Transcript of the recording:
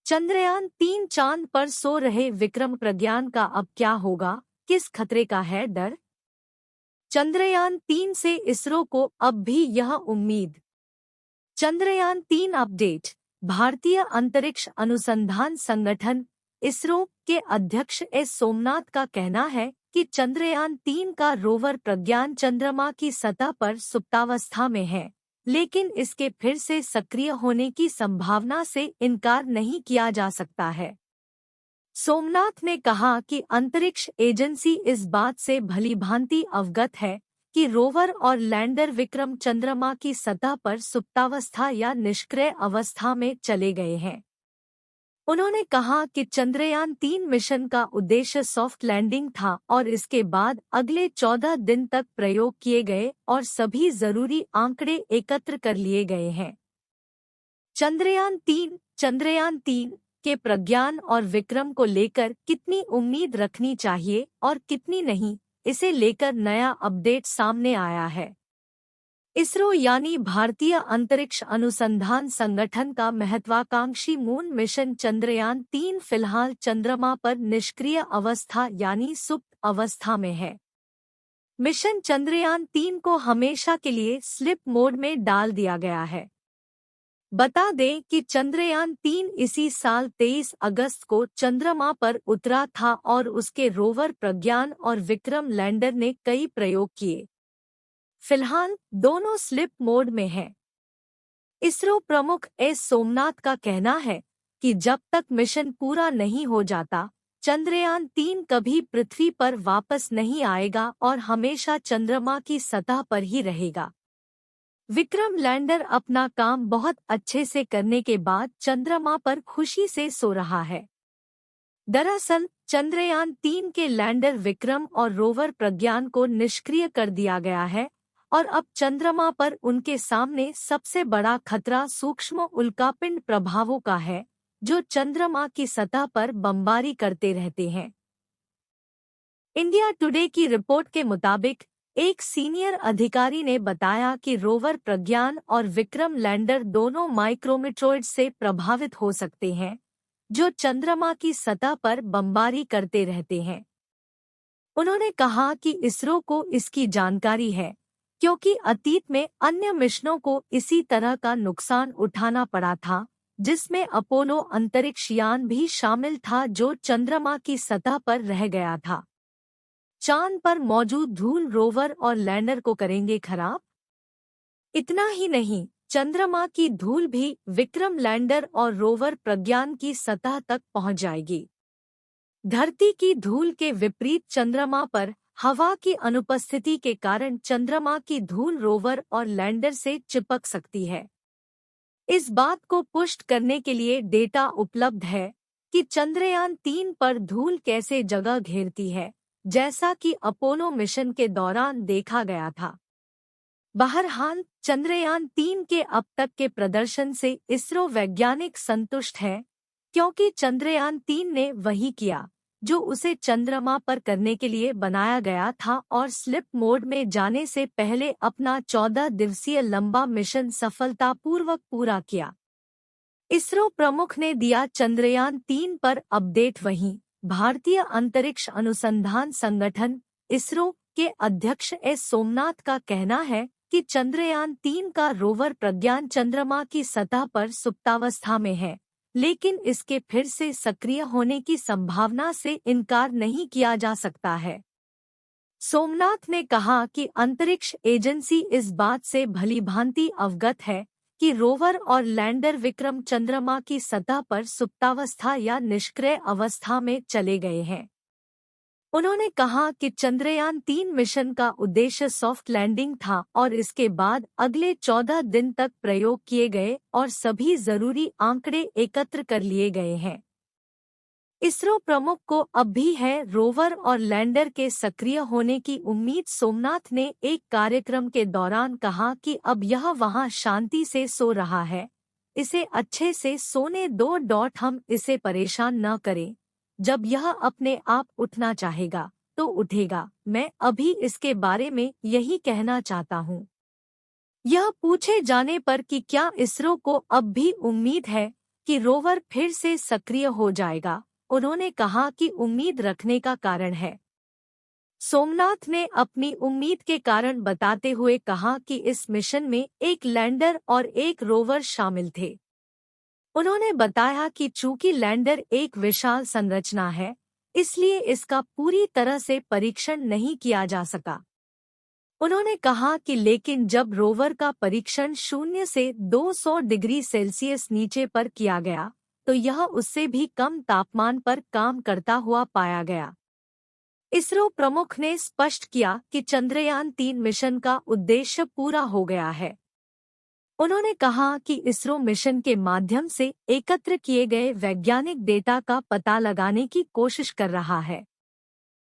चंद्रयान-3 चांद पर सो रहे विक्रम प्रज्ञान का अब क्या होगा, किस खतरे का है डर? चंद्रयान-3 से इसरो को अब भी यह उम्मीद। चंद्रयान-3 अपडेट। भारतीय अंतरिक्ष अनुसंधान संगठन इसरो के अध्यक्ष एस सोमनाथ का कहना है कि चंद्रयान-3 का रोवर प्रज्ञान चंद्रमा की सतह पर सुप्तावस्था में है, लेकिन इसके फिर से सक्रिय होने की संभावना से इनकार नहीं किया जा सकता है। सोमनाथ ने कहा कि अंतरिक्ष एजेंसी इस बात से भलीभांति अवगत है कि रोवर और लैंडर विक्रम चंद्रमा की सतह पर सुप्तावस्था या निष्क्रिय अवस्था में चले गए हैं। उन्होंने कहा कि चंद्रयान-3 मिशन का उद्देश्य सॉफ्ट लैंडिंग था और इसके बाद अगले 14 दिन तक प्रयोग किए गए और सभी जरूरी आंकड़े एकत्र कर लिए गए हैं। चंद्रयान-3 के प्रज्ञान और विक्रम को लेकर कितनी उम्मीद रखनी चाहिए और कितनी नहीं, इसे लेकर नया अपडेट सामने आया है। इसरो यानी भारतीय अंतरिक्ष अनुसंधान संगठन का महत्वाकांक्षी मून मिशन चंद्रयान-3 फिलहाल चंद्रमा पर निष्क्रिय अवस्था यानी सुप्त अवस्था में है। मिशन चंद्रयान-3 को हमेशा के लिए स्लिप मोड में डाल दिया गया है। बता दें कि चंद्रयान-3 इसी साल 23 अगस्त को चंद्रमा पर उतरा था और उसके रोवर प्रज्ञान और विक्रम लैंडर ने कई प्रयोग किए। फिलहाल दोनों स्लिप मोड में हैं। इसरो प्रमुख एस सोमनाथ का कहना है कि जब तक मिशन पूरा नहीं हो जाता, चंद्रयान-3 कभी पृथ्वी पर वापस नहीं आएगा और हमेशा चंद्रमा की सतह पर ही रहेगा। विक्रम लैंडर अपना काम बहुत अच्छे से करने के बाद चंद्रमा पर खुशी से सो रहा है। दरअसल चंद्रयान-3 के लैंडर विक्रम और रोवर प्रज्ञान को निष्क्रिय कर दिया गया है और अब चंद्रमा पर उनके सामने सबसे बड़ा खतरा सूक्ष्म उल्कापिंड प्रभावों का है, जो चंद्रमा की सतह पर बमबारी करते रहते हैं। इंडिया टुडे की रिपोर्ट के मुताबिक एक सीनियर अधिकारी ने बताया कि रोवर प्रज्ञान और विक्रम लैंडर दोनों माइक्रोमीटरोइड से प्रभावित हो सकते हैं, जो चंद्रमा की सतह पर बमबारी करते रहते हैं। उन्होंने कहा कि इसरो को इसकी जानकारी है, क्योंकि अतीत में अन्य मिशनों को इसी तरह का नुकसान उठाना पड़ा था, जिसमें अपोलो अंतरिक्ष यान भी शामिल था जो चंद्रमा की सतह पर रह गया था। चांद पर मौजूद धूल रोवर और लैंडर को करेंगे खराब? इतना ही नहीं, चंद्रमा की धूल भी विक्रम लैंडर और रोवर प्रज्ञान की सतह तक पहुंच जाएगी। धरती की धूल के विपरीत चंद्रमा पर हवा की अनुपस्थिति के कारण चंद्रमा की धूल रोवर और लैंडर से चिपक सकती है। इस बात को पुष्ट करने के लिए डेटा उपलब्ध है कि चंद्रयान-3 पर धूल कैसे जगह घेरती है, जैसा कि अपोलो मिशन के दौरान देखा गया था। बहरहाल चंद्रयान-3 के अब तक के प्रदर्शन से इसरो वैज्ञानिक संतुष्ट है, क्योंकि चंद्रयान-3 ने वही किया जो उसे चंद्रमा पर करने के लिए बनाया गया था और स्लिप मोड में जाने से पहले अपना 14 दिवसीय लंबा मिशन सफलतापूर्वक पूरा किया। इसरो प्रमुख ने दिया चंद्रयान-3 पर अपडेट। वहीं भारतीय अंतरिक्ष अनुसंधान संगठन इसरो के अध्यक्ष एस सोमनाथ का कहना है कि चंद्रयान-3 का रोवर प्रज्ञान चंद्रमा की सतह पर सुप्तावस्था में है, लेकिन इसके फिर से सक्रिय होने की संभावना से इनकार नहीं किया जा सकता है। सोमनाथ ने कहा कि अंतरिक्ष एजेंसी इस बात से भलीभांति अवगत है कि रोवर और लैंडर विक्रम चंद्रमा की सतह पर सुप्तावस्था या निष्क्रिय अवस्था में चले गए हैं। उन्होंने कहा कि चंद्रयान-3 मिशन का उद्देश्य सॉफ्ट लैंडिंग था और इसके बाद अगले 14 दिन तक प्रयोग किए गए और सभी जरूरी आंकड़े एकत्र कर लिए गए हैं। इसरो प्रमुख को अब भी है रोवर और लैंडर के सक्रिय होने की उम्मीद। सोमनाथ ने एक कार्यक्रम के दौरान कहा कि अब यह वहां शांति से सो रहा है, इसे अच्छे से सोने दो। हम इसे परेशान न करें, जब यह अपने आप उठना चाहेगा तो उठेगा। मैं अभी इसके बारे में यही कहना चाहता हूँ। यह पूछे जाने पर कि क्या इसरो को अब भी उम्मीद है कि रोवर फिर से सक्रिय हो जाएगा, उन्होंने कहा कि उम्मीद रखने का कारण है। सोमनाथ ने अपनी उम्मीद के कारण बताते हुए कहा कि इस मिशन में एक लैंडर और एक रोवर शामिल थे। उन्होंने बताया कि चूंकि लैंडर एक विशाल संरचना है, इसलिए इसका पूरी तरह से परीक्षण नहीं किया जा सका। उन्होंने कहा कि लेकिन जब रोवर का परीक्षण 0 से 200 डिग्री सेल्सियस नीचे पर किया गया, तो यह उससे भी कम तापमान पर काम करता हुआ पाया गया। इसरो प्रमुख ने स्पष्ट किया कि चंद्रयान-3 मिशन का उद्देश्य पूरा हो गया है। उन्होंने कहा कि इसरो मिशन के माध्यम से एकत्र किए गए वैज्ञानिक डेटा का पता लगाने की कोशिश कर रहा है।